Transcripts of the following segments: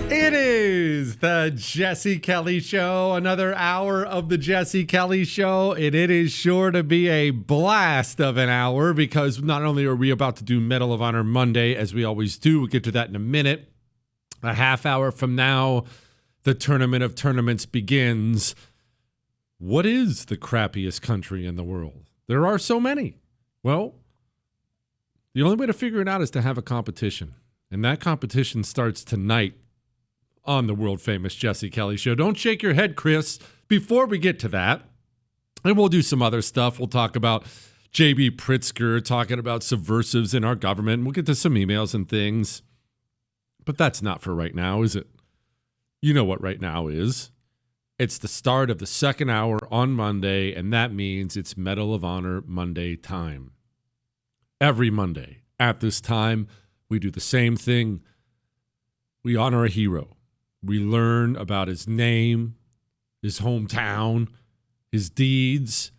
It is the Jesse Kelly Show, another hour of the Jesse Kelly Show, and it is sure to be a blast of an hour because not only are we about to do Medal of Honor Monday, as we always do, we'll get to that in a minute. A half hour from now, the Tournament of Tournaments begins. What is the crappiest country in the world? There are so many. Well, the only way to figure it out is to have a competition, and that competition starts tonight on the world-famous Jesse Kelly Show. Don't shake your head, Chris. Before we get to that, and we'll do some other stuff. We'll talk about J.B. Pritzker talking about subversives in our government. We'll get to some emails and things. But that's not for right now, is it? You know what right now is. It's the start of the second hour on Monday, and that means it's Medal of Honor Monday time. Every Monday at this time, we do the same thing. We honor a hero. We learn about his name, his hometown, his deeds,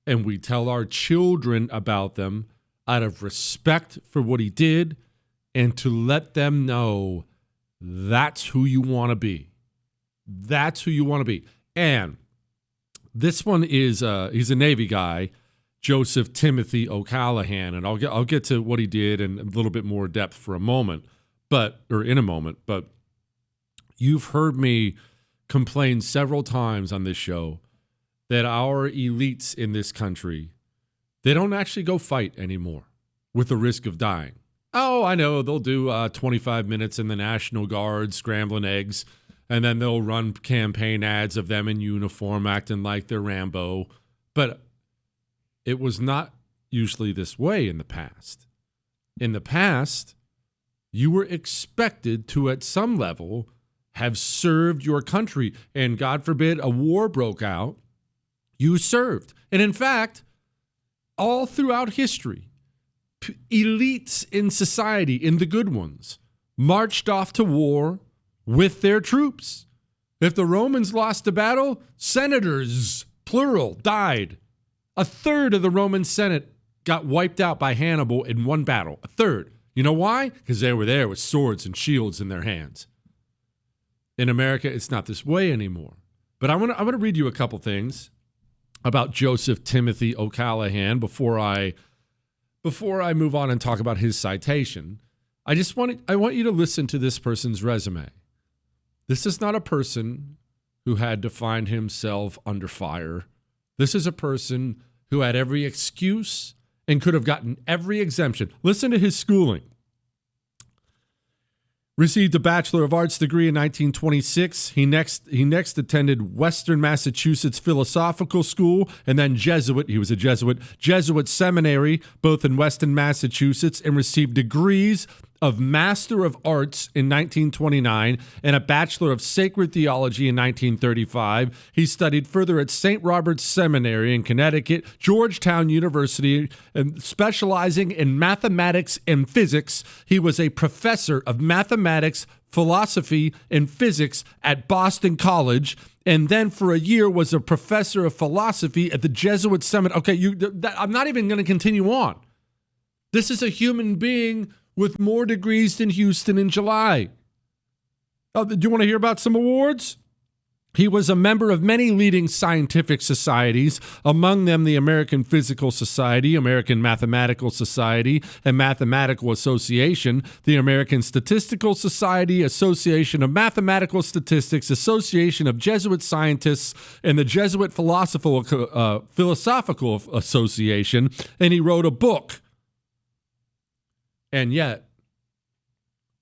and we tell our children about them out of respect for what he did and to let them know that's who you want to be. That's who you want to be. And this one is he's a Navy guy, Joseph Timothy O'Callahan, and I'll get to what he did in a little bit more depth for a moment, but you've heard me complain several times on this show that our elites in this country, they don't actually go fight anymore with the risk of dying. Oh, I know, they'll do 25 minutes in the National Guard scrambling eggs, and then they'll run campaign ads of them in uniform acting like they're Rambo. But it was not usually this way in the past. In the past, you were expected to, at some level, have served your country, and God forbid a war broke out, you served. And in fact, all throughout history, elites in society, in the good ones, marched off to war with their troops. If the Romans lost a battle, senators, plural, died. A third of the Roman Senate got wiped out by Hannibal in one battle. A third. You know why? Because they were there with swords and shields in their hands. In America, it's not this way anymore. But I want to read you a couple things about Joseph Timothy O'Callahan before I move on and talk about his citation. I want you to listen to this person's resume. This is not a person who had to find himself under fire. This is a person who had every excuse and could have gotten every exemption. Listen to his schooling. Received a Bachelor of Arts degree in 1926. He next attended Western Massachusetts Philosophical School and then Jesuit. He was a Jesuit seminary, both in Western Massachusetts, and received degrees of Master of Arts in 1929 and a Bachelor of Sacred Theology in 1935. He studied further at St. Robert's Seminary in Connecticut, Georgetown University, and specializing in mathematics and physics. He was a professor of mathematics, philosophy, and physics at Boston College, and then for a year was a professor of philosophy at the Jesuit Seminary. Okay, I'm not even going to continue on. This is a human being with more degrees than Houston in July. Oh, do you want to hear about some awards? He was a member of many leading scientific societies, among them the American Physical Society, American Mathematical Society, and Mathematical Association, the American Statistical Society, Association of Mathematical Statistics, Association of Jesuit Scientists, and the Jesuit Philosophical Association, and he wrote a book. And yet,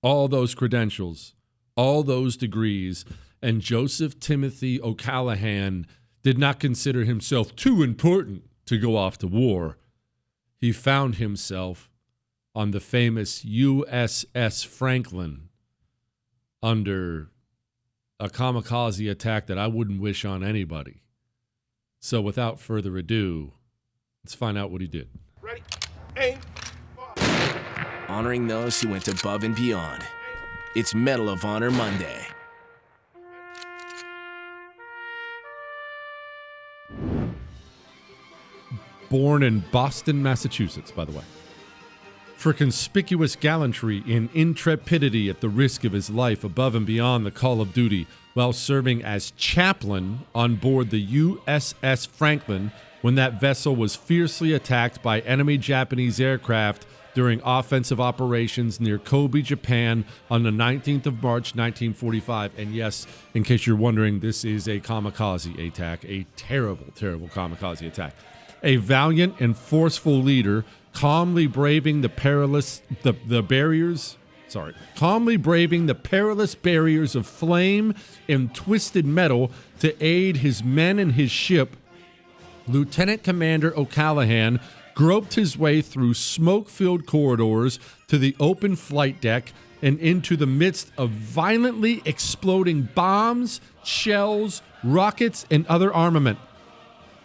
all those credentials, all those degrees, and Joseph Timothy O'Callahan did not consider himself too important to go off to war. He found himself on the famous USS Franklin under a kamikaze attack that I wouldn't wish on anybody. So without further ado, let's find out what he did. Ready, aim. Honoring those who went above and beyond. It's Medal of Honor Monday. Born in Boston, Massachusetts, by the way. For conspicuous gallantry and intrepidity at the risk of his life above and beyond the call of duty while serving as chaplain on board the USS Franklin when that vessel was fiercely attacked by enemy Japanese aircraft during offensive operations near Kobe, Japan on the 19th of March, 1945. And yes, in case you're wondering, this is a kamikaze attack, a terrible, terrible kamikaze attack. A valiant and forceful leader calmly braving the perilous barriers of flame and twisted metal to aid his men and his ship, Lieutenant Commander O'Callaghan groped his way through smoke-filled corridors to the open flight deck and into the midst of violently exploding bombs, shells, rockets, and other armament.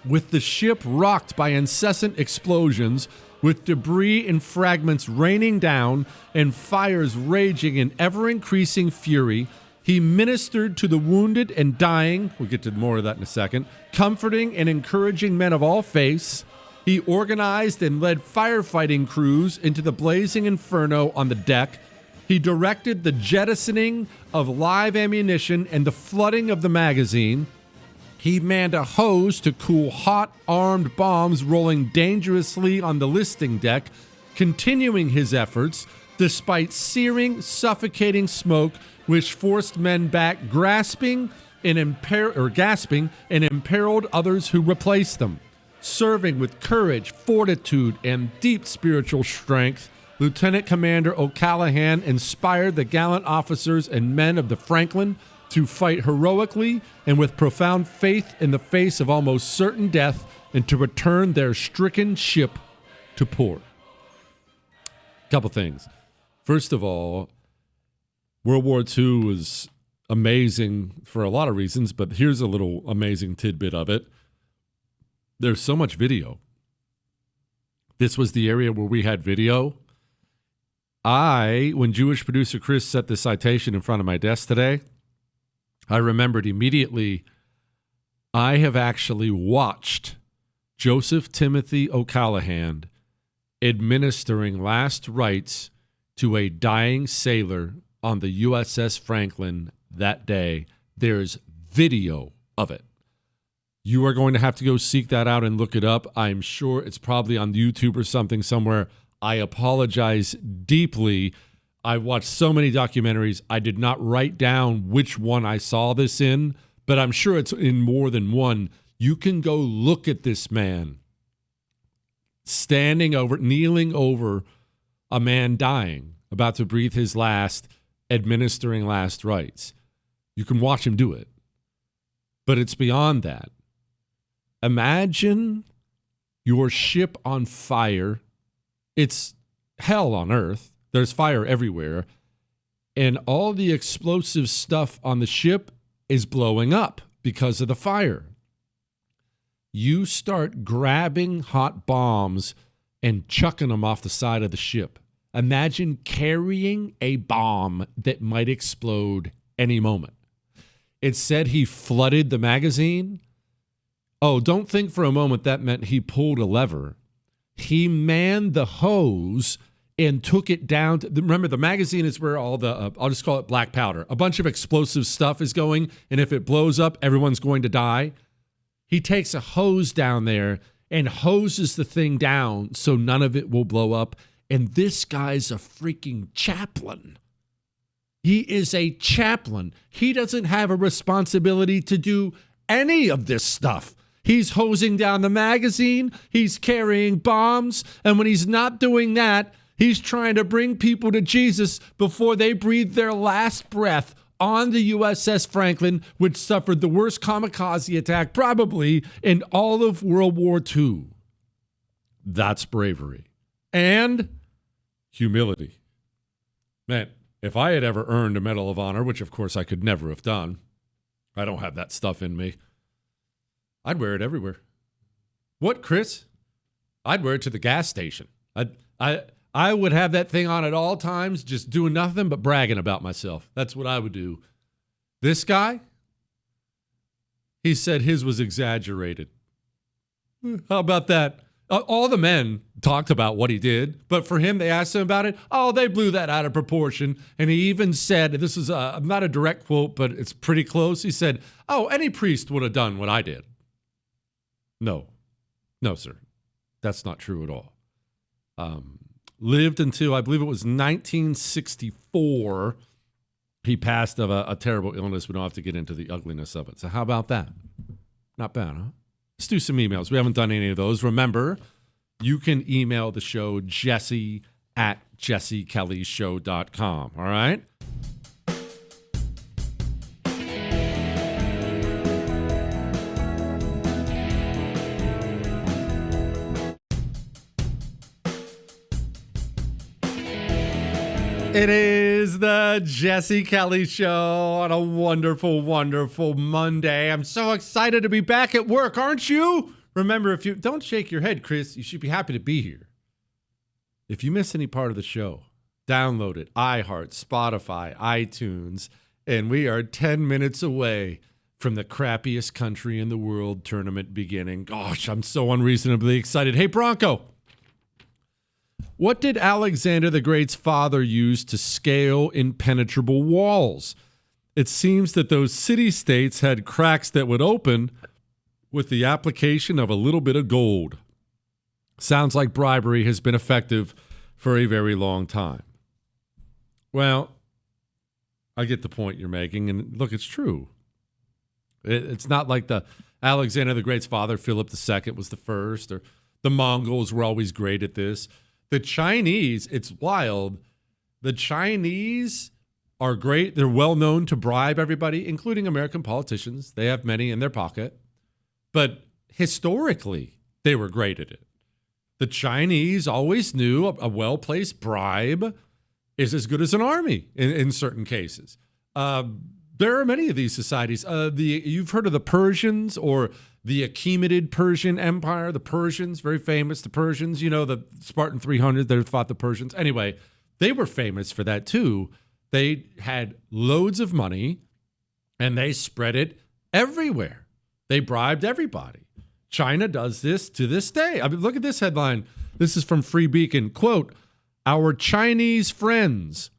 With the ship rocked by incessant explosions, with debris and fragments raining down and fires raging in ever-increasing fury, he ministered to the wounded and dying, we'll get to more of that in a second, comforting and encouraging men of all faiths. He organized and led firefighting crews into the blazing inferno on the deck. He directed the jettisoning of live ammunition and the flooding of the magazine. He manned a hose to cool hot, armed bombs rolling dangerously on the listing deck, continuing his efforts despite searing, suffocating smoke which forced men back, gasping and imperiled others who replaced them. Serving with courage, fortitude, and deep spiritual strength, Lieutenant Commander O'Callaghan inspired the gallant officers and men of the Franklin to fight heroically and with profound faith in the face of almost certain death and to return their stricken ship to port. Couple things. First of all, World War II was amazing for a lot of reasons, but here's a little amazing tidbit of it. There's so much video. This was the area where we had video. When Jewish producer Chris set the citation in front of my desk today, I remembered immediately I have actually watched Joseph Timothy O'Callaghan administering last rites to a dying sailor on the USS Franklin that day. There's video of it. You are going to have to go seek that out and look it up. I'm sure it's probably on YouTube or something somewhere. I apologize deeply. I watched so many documentaries. I did not write down which one I saw this in, but I'm sure it's in more than one. You can go look at this man kneeling over a man dying, about to breathe his last, administering last rites. You can watch him do it. But it's beyond that. Imagine your ship on fire. It's hell on earth. There's fire everywhere. And all the explosive stuff on the ship is blowing up because of the fire. You start grabbing hot bombs and chucking them off the side of the ship. Imagine carrying a bomb that might explode any moment. It said he flooded the magazine. Oh, don't think for a moment that meant he pulled a lever. He manned the hose and took it down. Remember, the magazine is where all the, I'll just call it black powder. A bunch of explosive stuff is going, and if it blows up, everyone's going to die. He takes a hose down there and hoses the thing down so none of it will blow up. And this guy's a freaking chaplain. He is a chaplain. He doesn't have a responsibility to do any of this stuff. He's hosing down the magazine. He's carrying bombs. And when he's not doing that, he's trying to bring people to Jesus before they breathe their last breath on the USS Franklin, which suffered the worst kamikaze attack probably in all of World War II. That's bravery. And humility. Man, if I had ever earned a Medal of Honor, which of course I could never have done, I don't have that stuff in me, I'd wear it everywhere. What, Chris? I'd wear it to the gas station. I would have that thing on at all times, just doing nothing but bragging about myself. That's what I would do. This guy, he said his was exaggerated. How about that? All the men talked about what he did, but for him, they asked him about it. Oh, they blew that out of proportion. And he even said, this is not a direct quote, but it's pretty close. He said, oh, any priest would have done what I did. No, sir. That's not true at all. Lived until, I believe it was 1964. He passed of a terrible illness. We don't have to get into the ugliness of it. So how about that? Not bad, huh? Let's do some emails. We haven't done any of those. Remember, you can email the show, jesse@jessekellyshow.com. All right? It is the Jesse Kelly Show on a wonderful, wonderful Monday. I'm so excited to be back at work, aren't you? Remember, if you don't shake your head, Chris, you should be happy to be here. If you miss any part of the show, download it. iHeart, Spotify, iTunes, and we are 10 minutes away from the crappiest country in the world tournament beginning. Gosh, I'm so unreasonably excited. Hey, Bronco. What did Alexander the Great's father use to scale impenetrable walls? It seems that those city-states had cracks that would open with the application of a little bit of gold. Sounds like bribery has been effective for a very long time. Well, I get the point you're making, and look, it's true. It's not like the Alexander the Great's father, Philip II, was the first, or the Mongols were always great at this. The Chinese, it's wild. The Chinese are great. They're well known to bribe everybody, including American politicians. They have many in their pocket. But historically, they were great at it. The Chinese always knew a well-placed bribe is as good as an army in certain cases. There are many of these societies. You've heard of the Persians or the Achaemenid Persian Empire. The Persians, very famous. The Persians, the Spartan 300, they fought the Persians. Anyway, they were famous for that too. They had loads of money, and they spread it everywhere. They bribed everybody. China does this to this day. I mean, look at this headline. This is from Free Beacon. Quote, "Our Chinese friends."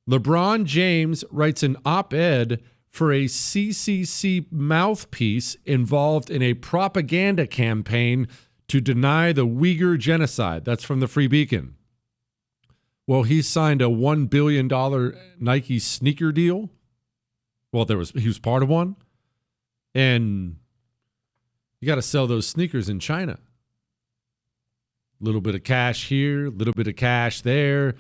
LeBron James writes an op-ed for a CCC mouthpiece involved in a propaganda campaign to deny the Uyghur genocide. That's from the Free Beacon. Well, he signed a $1 billion Nike sneaker deal. Well, he was part of one. And you got to sell those sneakers in China. A little bit of cash here, a little bit of cash there.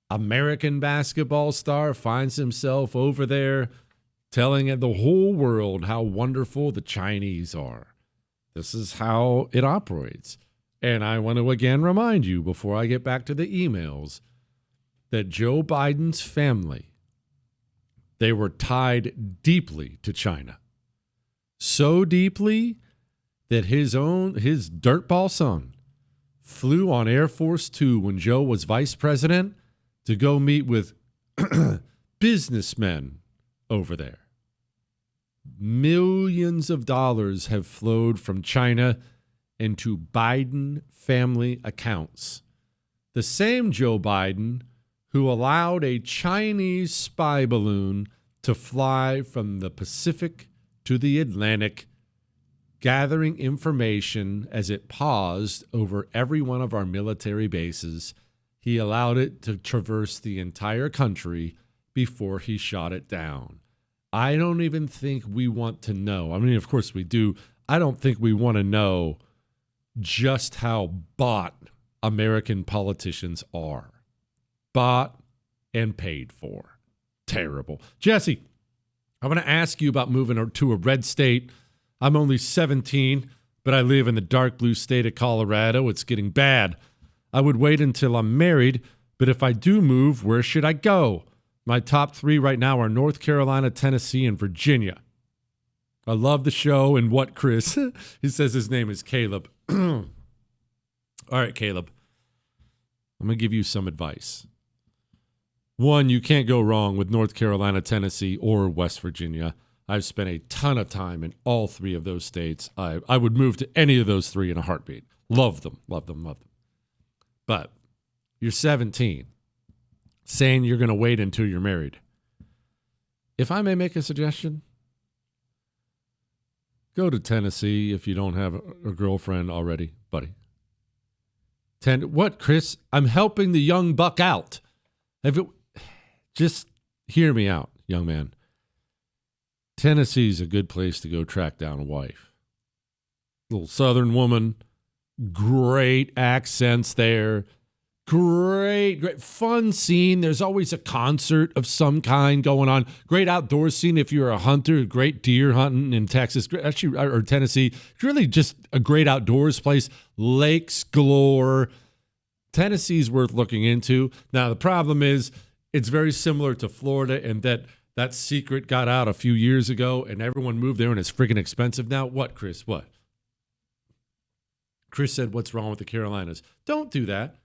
American basketball star finds himself over there telling the whole world how wonderful the Chinese are. This is how it operates. And I want to again remind you, before I get back to the emails, that Joe Biden's family, they were tied deeply to China. So deeply that his dirtball son flew on Air Force Two when Joe was vice president to go meet with businessmen over there. Millions of dollars have flowed from China into Biden family accounts. The same Joe Biden who allowed a Chinese spy balloon to fly from the Pacific to the Atlantic, gathering information as it paused over every one of our military bases. He allowed it to traverse the entire country before he shot it down. I don't even think we want to know. I mean, of course we do. I don't think we want to know just how bought American politicians are. Bought and paid for. Terrible. Jesse, I want to ask you about moving to a red state. I'm only 17, but I live in the dark blue state of Colorado. It's getting bad. I would wait until I'm married, but if I do move, where should I go? My top 3 right now are North Carolina, Tennessee, and Virginia. I love the show. And what, Chris? He says his name is Caleb. All right, Caleb. I'm going to give you some advice. One, you can't go wrong with North Carolina, Tennessee, or West Virginia. I've spent a ton of time in all 3 of those states. I would move to any of those 3 in a heartbeat. Love them, love them, love them. But you're 17, saying you're going to wait until you're married. If I may make a suggestion, go to Tennessee if you don't have a girlfriend already, buddy. What, Chris? I'm helping the young buck out. Just hear me out, young man. Tennessee's a good place to go track down a wife. Little southern woman, great accents there. Great fun scene. There's always a concert of some kind going on. Great outdoor scene if you're a hunter. Great deer hunting in Texas, actually, or Tennessee. It's really just a great outdoors place. Lakes galore. Tennessee's worth looking into. Now, the problem is it's very similar to Florida in that secret got out a few years ago and everyone moved there and it's freaking expensive now. What, Chris? What? Chris said, what's wrong with the Carolinas? Don't do that.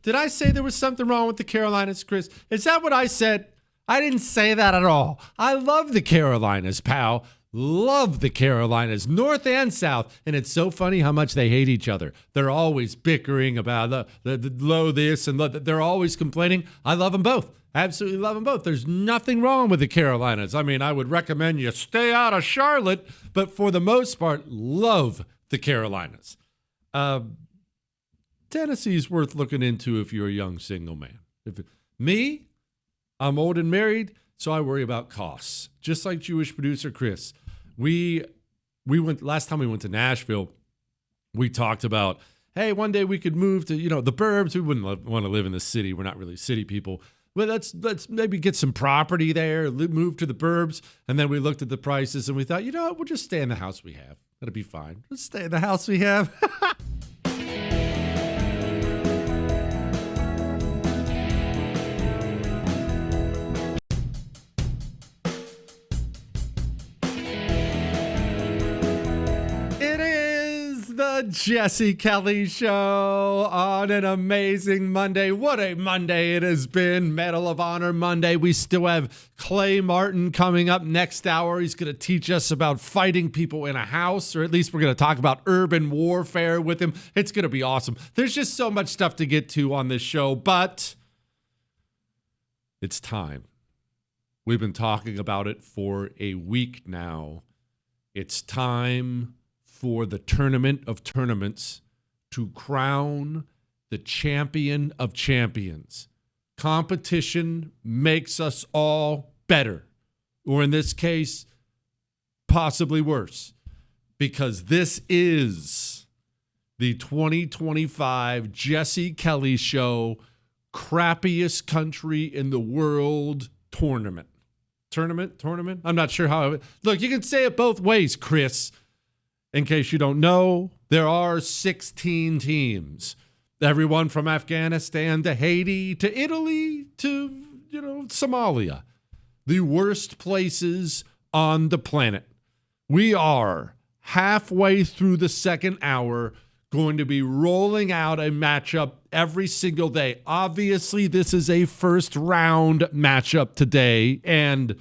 Did I say there was something wrong with the Carolinas, Chris? Is that what I said? I didn't say that at all. I love the Carolinas, pal. Love the Carolinas, north and south. And it's so funny how much they hate each other. They're always bickering about the low this and they're always complaining. I love them both. Absolutely love them both. There's nothing wrong with the Carolinas. I mean, I would recommend you stay out of Charlotte, but for the most part, love the Carolinas. Tennessee's worth looking into if you're a young single man. Me, I'm old and married, so I worry about costs. Just like Jewish producer Chris. We went last time we went to Nashville, we talked about, hey, one day we could move to, the burbs. We wouldn't want to live in the city. We're not really city people. But let's maybe get some property there, move to the burbs. And then we looked at the prices and we thought, what, we'll just stay in the house we have. That'll be fine. Let's stay in the house we have. Jesse Kelly Show on an amazing Monday. What a Monday it has been. Medal of Honor Monday. We still have Clay Martin coming up next hour. He's going to teach us about fighting people in a house, or at least we're going to talk about urban warfare with him. It's going to be awesome. There's just so much stuff to get to on this show, but it's time. We've been talking about it for a week now. It's time for the tournament of tournaments to crown the champion of champions. Competition makes us all better, or in this case, possibly worse, because this is the 2025 Jesse Kelly Show crappiest country in the world tournament. Tournament? I'm not sure how. Look, you can say it both ways, Chris. In case you don't know, there are 16 teams. Everyone from Afghanistan to Haiti to Italy to, Somalia. The worst places on the planet. We are halfway through the second hour going to be rolling out a matchup every single day. Obviously, this is a first round matchup today. And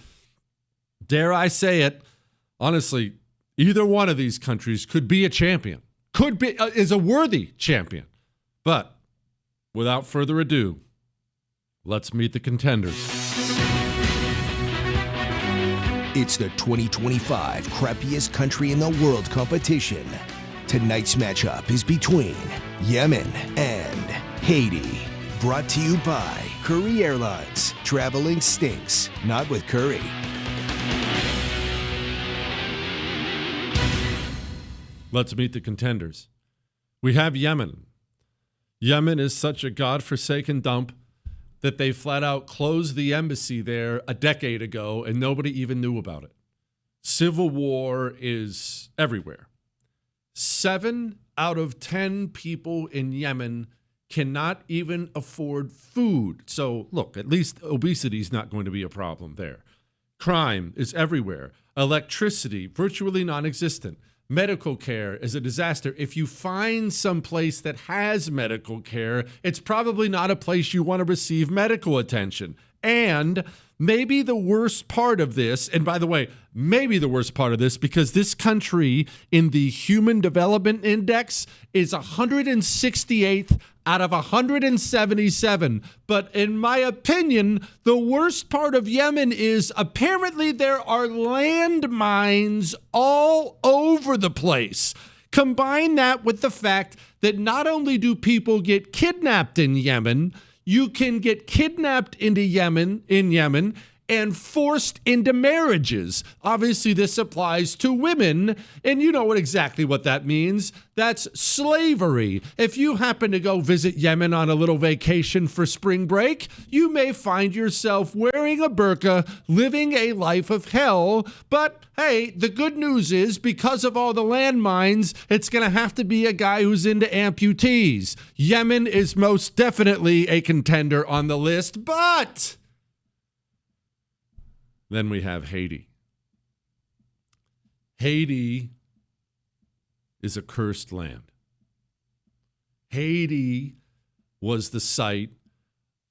dare I say it, honestly, either one of these countries could be a champion, is a worthy champion. But without further ado, let's meet the contenders. It's the 2025 crappiest country in the world competition. Tonight's matchup is between Yemen and Haiti. Brought to you by Curry Airlines. Traveling stinks, not with Curry. Let's meet the contenders. We have Yemen. Yemen is such a godforsaken dump that they flat out closed the embassy there a decade ago and nobody even knew about it. Civil war is everywhere. 7 out of 10 people in Yemen cannot even afford food. So look, at least obesity is not going to be a problem there. Crime is everywhere. Electricity, virtually non-existent. medical care is a disaster. If you find some place that has medical care, it's probably not a place you want to receive medical attention. And maybe the worst part of this, and by the way, maybe the worst part of this, because this country in the Human Development Index is 168th out of 177. But in my opinion, the worst part of Yemen is apparently there are landmines all over the place. Combine that with the fact that not only do people get kidnapped in Yemen, you can get kidnapped in Yemen and forced into marriages. Obviously, this applies to women, and you know exactly what that means. That's slavery. If you happen to go visit Yemen on a little vacation for spring break, you may find yourself wearing a burqa, living a life of hell. But hey, the good news is because of all the landmines, it's going to have to be a guy who's into amputees. Yemen is most definitely a contender on the list, but then we have Haiti. Haiti is a cursed land. Haiti was the site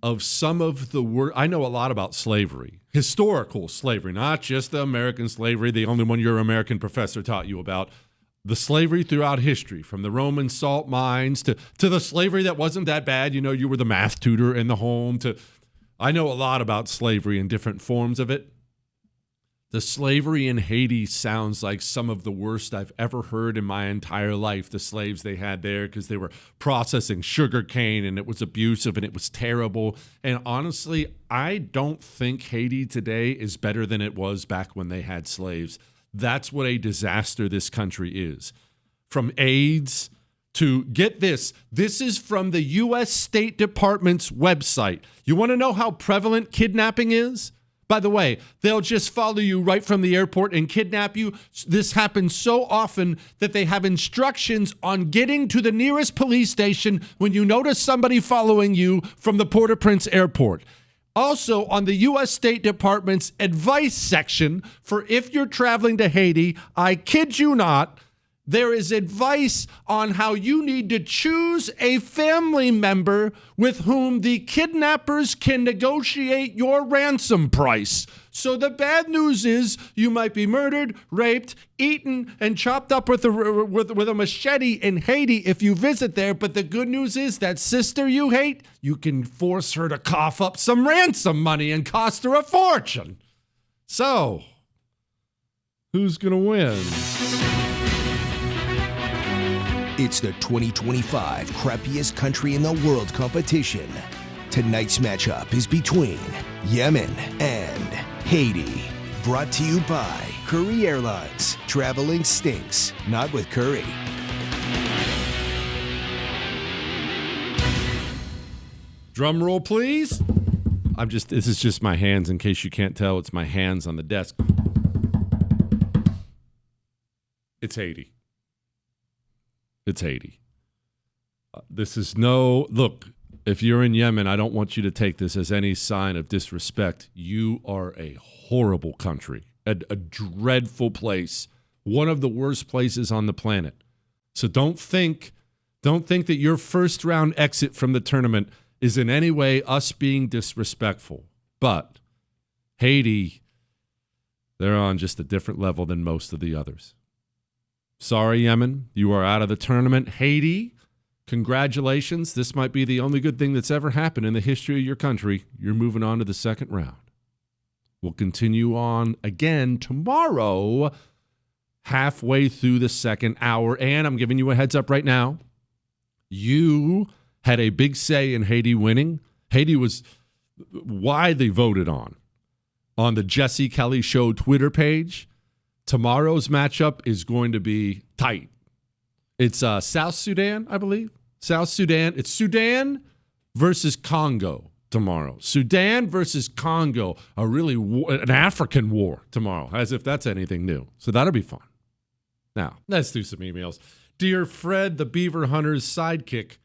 of some of the worst. I know a lot about slavery, historical slavery, not just the American slavery, the only one your American professor taught you about. The slavery throughout history, from the Roman salt mines to the slavery that wasn't that bad. You know, you were the math tutor in the home. I know a lot about slavery and different forms of it. The slavery in Haiti sounds like some of the worst I've ever heard in my entire life, the slaves they had there, because they were processing sugar cane and it was abusive and it was terrible. And honestly, I don't think Haiti today is better than it was back when they had slaves. That's what a disaster this country is. From AIDS to, get this is from the U.S. State Department's website. You want to know how prevalent kidnapping is? By the way, they'll just follow you right from the airport and kidnap you. This happens so often that they have instructions on getting to the nearest police station when you notice somebody following you from the Port-au-Prince airport. Also, on the U.S. State Department's advice section for if you're traveling to Haiti, I kid you not, there is advice on how you need to choose a family member with whom the kidnappers can negotiate your ransom price. So the bad news is you might be murdered, raped, eaten, and chopped up with a machete in Haiti if you visit there. But the good news is that sister you hate, you can force her to cough up some ransom money and cost her a fortune. So, who's going to win? It's the 2025 crappiest country in the world competition. Tonight's matchup is between Yemen and Haiti. Brought to you by Curry Airlines. Traveling stinks, not with Curry. Drum roll, please. This is just my hands, in case you can't tell. It's my hands on the desk. It's Haiti. It's Haiti. This is look, if you're in Yemen, I don't want you to take this as any sign of disrespect. You are a horrible country, a dreadful place, one of the worst places on the planet. So don't think that your first round exit from the tournament is in any way us being disrespectful. But Haiti, they're on just a different level than most of the others. Sorry, Yemen, you are out of the tournament. Haiti, congratulations. This might be the only good thing that's ever happened in the history of your country. You're moving on to the second round. We'll continue on again tomorrow, halfway through the second hour. And I'm giving you a heads up right now. You had a big say in Haiti winning. Haiti was widely voted on the Jesse Kelly Show Twitter page. Tomorrow's matchup is going to be tight. It's South Sudan, I believe. South Sudan. It's Sudan versus Congo tomorrow. Sudan versus Congo. An African war tomorrow, as if that's anything new. So that'll be fun. Now, let's do some emails. Dear Fred, the Beaver Hunter's sidekick,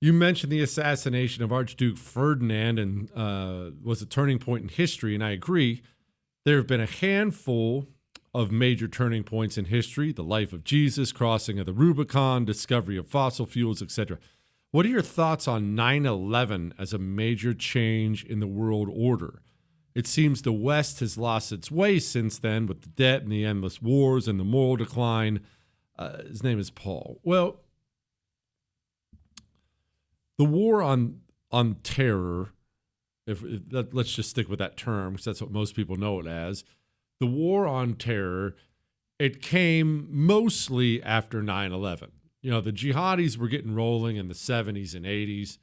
you mentioned the assassination of Archduke Ferdinand and was a turning point in history, and I agree. There have been a handful of major turning points in history, the life of Jesus, crossing of the Rubicon, discovery of fossil fuels, etc. What are your thoughts on 9/11 as a major change in the world order? It seems the West has lost its way since then with the debt and the endless wars and the moral decline. His name is Paul. Well, the war on terror, let's just stick with that term because that's what most people know it as. The war on terror, it came mostly after 9/11. You know, the jihadis were getting rolling in the 70s and 80s,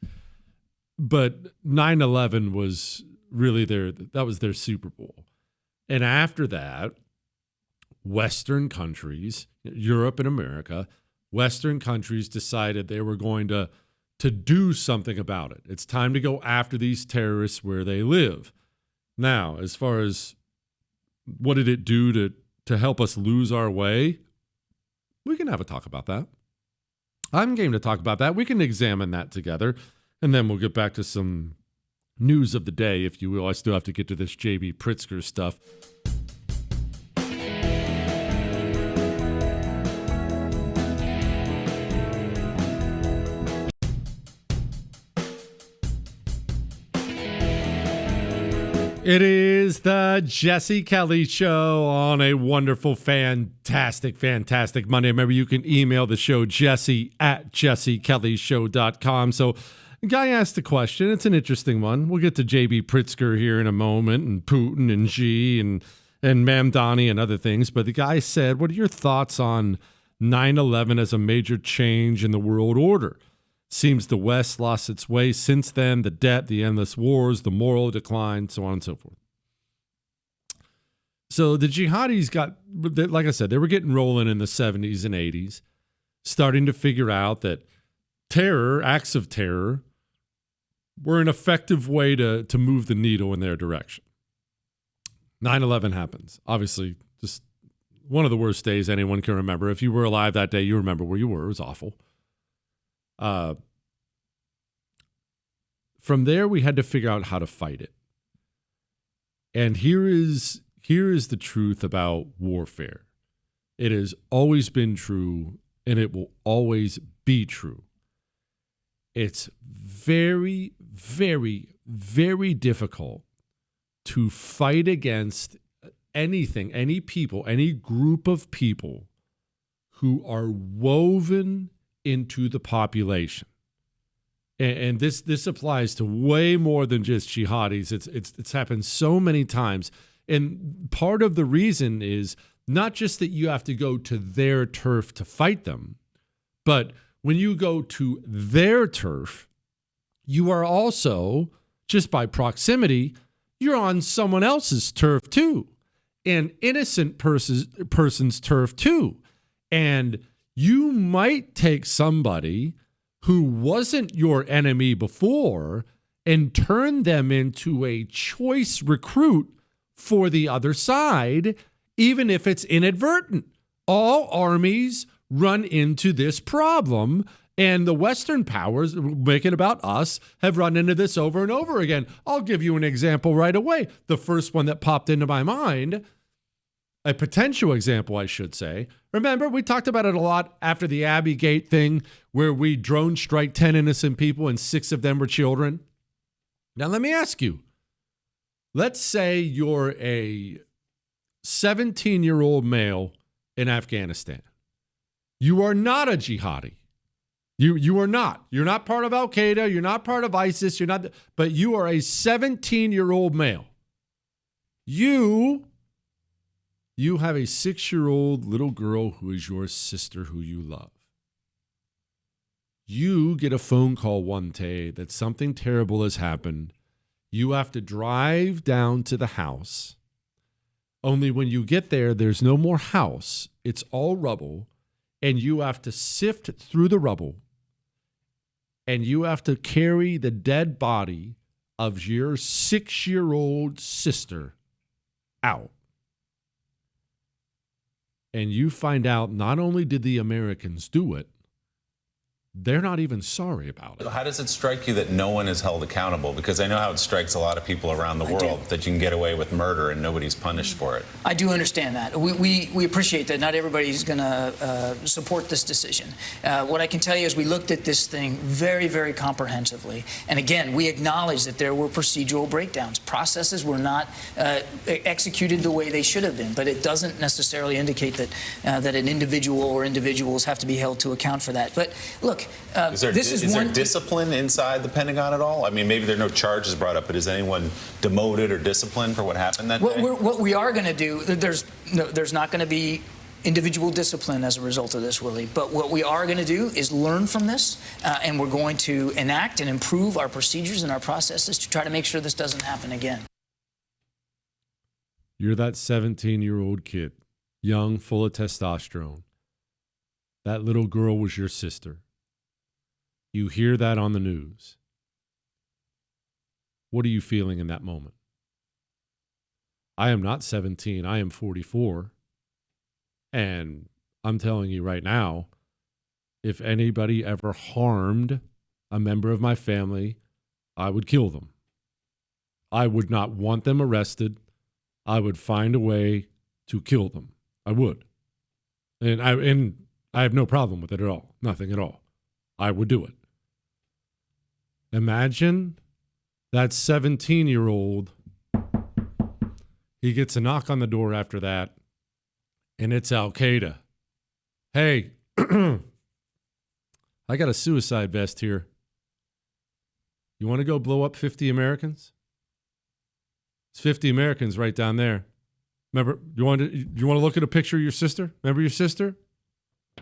but 9/11 was really that was their Super Bowl. And after that, Western countries, Europe and America, Western countries decided they were going to do something about it. It's time to go after these terrorists where they live. Now, as far as what did it do to help us lose our way, we can have a talk about that. I'm game to talk about that. We can examine that together, and then we'll get back to some news of the day, if you will. I still have to get to this J.B. Pritzker stuff. It is the Jesse Kelly Show on a wonderful, fantastic Monday. Remember, you can email the show, jesse@jessekellyshow.com. So, a guy asked a question. It's an interesting one. We'll get to J.B. Pritzker here in a moment, and Putin and Xi and Mamdani and other things. But the guy said, what are your thoughts on 9/11 as a major change in the world order? Seems the West lost its way since then, the debt, the endless wars, the moral decline, so on and so forth. So the jihadis got, like I said, they were getting rolling in the 70s and 80s, starting to figure out that terror, acts of terror, were an effective way to move the needle in their direction. 9/11 happens. Obviously, just one of the worst days anyone can remember. If you were alive that day, you remember where you were. It was awful. From there, we had to figure out how to fight it. And here is the truth about warfare. It has always been true, and it will always be true. It's very, very, very difficult to fight against anything, any people, any group of people who are woven into the population. And this applies to way more than just jihadis. It's happened so many times. And part of the reason is not just that you have to go to their turf to fight them, but when you go to their turf, you are also, just by proximity, you're on someone else's turf too, an innocent person's turf too. And you might take somebody who wasn't your enemy before and turn them into a choice recruit for the other side, even if it's inadvertent. All armies run into this problem, and the Western powers, make it about us, have run into this over and over again. I'll give you an example right away. The first one that popped into my mind, a potential example, I should say. Remember, we talked about it a lot after the Abbey Gate thing, where we drone strike 10 innocent people and 6 of them were children. Now, let me ask you. Let's say you're a 17-year-old male in Afghanistan. You are not a jihadi. You are not. You're not part of Al-Qaeda. You're not part of ISIS. You're not. But you are a 17-year-old male. You have a 6-year-old little girl who is your sister who you love. You get a phone call one day that something terrible has happened. You have to drive down to the house. Only when you get there, there's no more house. It's all rubble. And you have to sift through the rubble. And you have to carry the dead body of your 6-year-old sister out. And you find out not only did the Americans do it, they're not even sorry about it. How does it strike you that no one is held accountable? Because I know how it strikes a lot of people around the world that you can get away with murder and nobody's punished for it. I do understand that. We appreciate that not everybody's going to support this decision. What I can tell you is we looked at this thing very, very comprehensively. And again, we acknowledge that there were procedural breakdowns. Processes were not executed the way they should have been. But it doesn't necessarily indicate that that an individual or individuals have to be held to account for that. But look, is there discipline inside the Pentagon at all? I mean, maybe there are no charges brought up, but is anyone demoted or disciplined for what happened that day? What we are going to do, there's not going to be individual discipline as a result of this, Willie. But what we are going to do is learn from this, and we're going to enact and improve our procedures and our processes to try to make sure this doesn't happen again. You're that 17-year-old kid, young, full of testosterone. That little girl was your sister. You hear that on the news. What are you feeling in that moment? I am not 17. I am 44. And I'm telling you right now, if anybody ever harmed a member of my family, I would kill them. I would not want them arrested. I would find a way to kill them. I would. And I have no problem with it at all. Nothing at all. I would do it. Imagine that 17-year-old, he gets a knock on the door after that, and it's Al-Qaeda. Hey, I got a suicide vest here. You want to go blow up 50 Americans? It's 50 Americans right down there. Remember, you want to look at a picture of your sister? Remember your sister?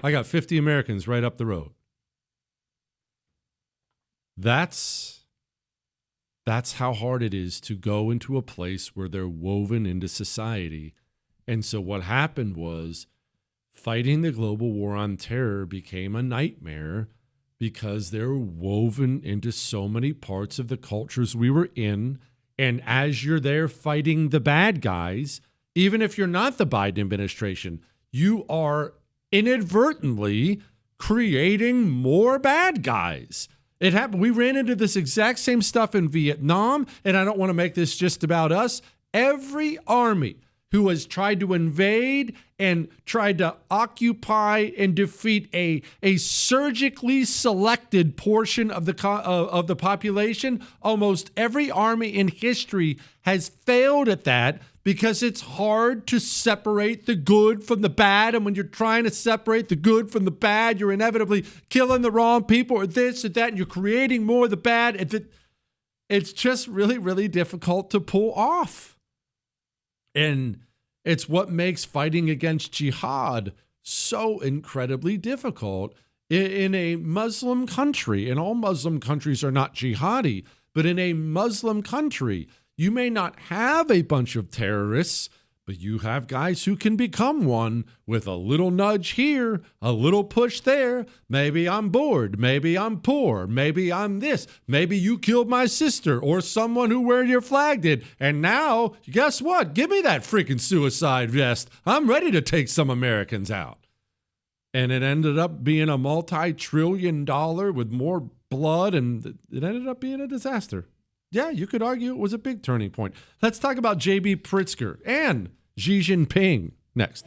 I got 50 Americans right up the road. That's how hard it is to go into a place where they're woven into society. And so what happened was fighting the global war on terror became a nightmare because they're woven into so many parts of the cultures we were in. And as you're there fighting the bad guys, even if you're not the Biden administration, you are inadvertently creating more bad guys. It happened. We ran into this exact same stuff in Vietnam, and I don't want to make this just about us. Every army who has tried to invade and tried to occupy and defeat a surgically selected portion of the population, almost every army in history has failed at that because it's hard to separate the good from the bad. And when you're trying to separate the good from the bad, you're inevitably killing the wrong people or this or that, and you're creating more of the bad. It's just really, really difficult to pull off. And it's what makes fighting against jihad so incredibly difficult in a Muslim country. And all Muslim countries are not jihadi, but in a Muslim country, you may not have a bunch of terrorists, but you have guys who can become one with a little nudge here, a little push there. Maybe I'm bored. Maybe I'm poor. Maybe I'm this. Maybe you killed my sister or someone who where your flag did. And now, guess what? Give me that freaking suicide vest. I'm ready to take some Americans out. And it ended up being a multi-trillion-dollar with more blood, and it ended up being a disaster. Yeah, you could argue it was a big turning point. Let's talk about J.B. Pritzker and Xi Jinping next.